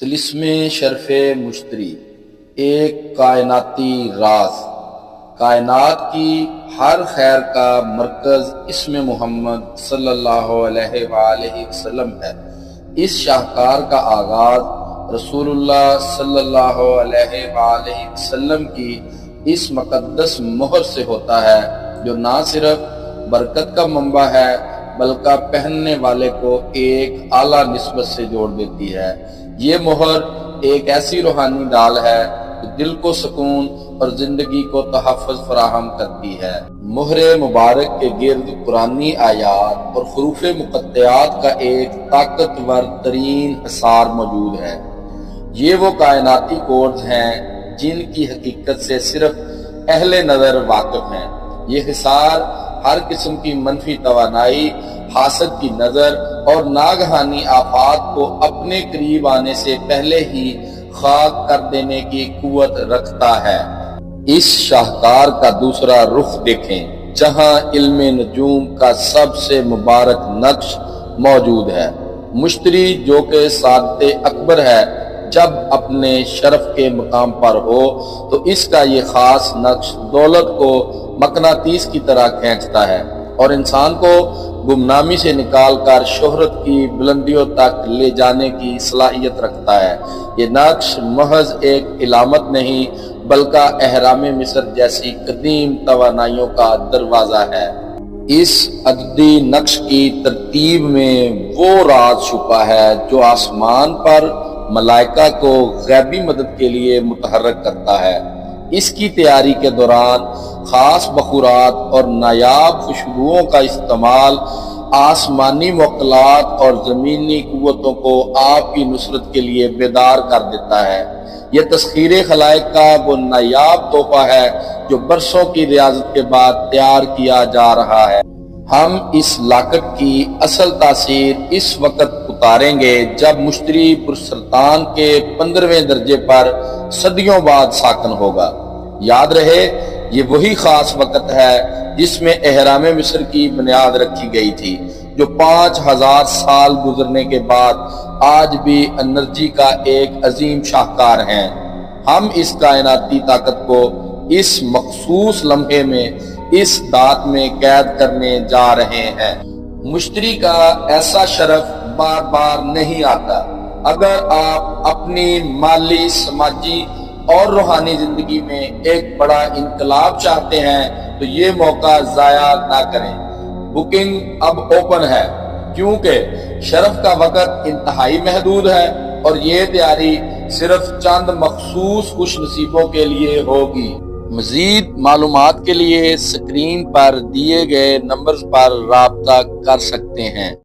طلسم شرف مشتری، ایک کائناتی راز۔ کائنات کی ہر خیر کا مرکز اسم محمد صلی اللہ علیہ وآلہ وسلم ہے۔ اس شاہکار کا آغاز رسول اللہ صلی اللہ علیہ وآلہ وسلم کی اس مقدس مہر سے ہوتا ہے جو نہ صرف برکت کا منبع ہے بلکہ پہننے والے کو ایک اعلیٰ نسبت سے جوڑ دیتی ہے۔ یہ مہر ایک ایسی روحانی ڈال ہے جو دل کو سکون اور زندگی کو تحفظ فراہم کرتی ہے۔ مہر مبارک کے گرد قرآنی آیات اور حروف مقطعات کا ایک طاقتور ترین حصار موجود ہے۔ یہ وہ کائناتی کوڈز ہیں جن کی حقیقت سے صرف اہل نظر واقف ہیں۔ یہ حصار ہر قسم کی منفی توانائی، حاسد کی نظر اور ناگہانی آفات کو اپنے قریب آنے سے پہلے ہی خاک کر دینے کی قوت رکھتا ہے۔ اس شاہکار کا دوسرا رخ دیکھیں جہاں علم نجوم کا سب سے مبارک نقش موجود ہے۔ مشتری جو کہ سعادت اکبر ہے، جب اپنے شرف کے مقام پر ہو تو اس کا یہ خاص نقش دولت کو مقناطیس کی طرح کھینچتا ہے اور انسان کو گمنامی سے نکال کر شہرت کی بلندیوں تک لے جانے کی صلاحیت رکھتا ہے۔ یہ نقش محض ایک علامت نہیں بلکہ اہرام مصر جیسی قدیم توانائیوں کا دروازہ ہے۔ اس عددی نقش کی ترتیب میں وہ راز چھپا ہے جو آسمان پر ملائکہ کو غیبی مدد کے لیے متحرک کرتا ہے۔ اس کی تیاری کے دوران خاص بخورات اور نایاب خوشبوؤں کا استعمال آسمانی موکلات اور زمینی قوتوں کو آپ کی نصرت کے لیے بیدار کر دیتا ہے۔ یہ تسخیر خلائق کا وہ نایاب تحفہ ہے جو برسوں کی ریاضت کے بعد تیار کیا جا رہا ہے۔ ہم اس لاکٹ کی اصل تاثیر اس وقت اتاریں گے جب مشتری پرسلطان کے 15ویں درجے پر صدیوں بعد ساکن ہوگا۔ یاد رہے یہ وہی خاص وقت ہے جس میں اہرام مصر کی بنیاد رکھی گئی تھی، جو 5000 سال گزرنے کے بعد آج بھی انرجی کا ایک عظیم شاہکار ہیں۔ ہم اس کائناتی طاقت کو اس مخصوص لمحے میں اس دات میں قید کرنے جا رہے ہیں۔ مشتری کا ایسا شرف بار بار نہیں آتا۔ اگر آپ اپنی مالی، سماجی اور روحانی زندگی میں ایک بڑا انقلاب چاہتے ہیں تو یہ موقع ضائع نہ کریں۔ بکنگ اب اوپن ہے کیونکہ شرف کا وقت انتہائی محدود ہے اور یہ تیاری صرف چند مخصوص خوش نصیبوں کے لیے ہوگی۔ مزید معلومات کے لیے سکرین پر دیے گئے نمبرز پر رابطہ کر سکتے ہیں۔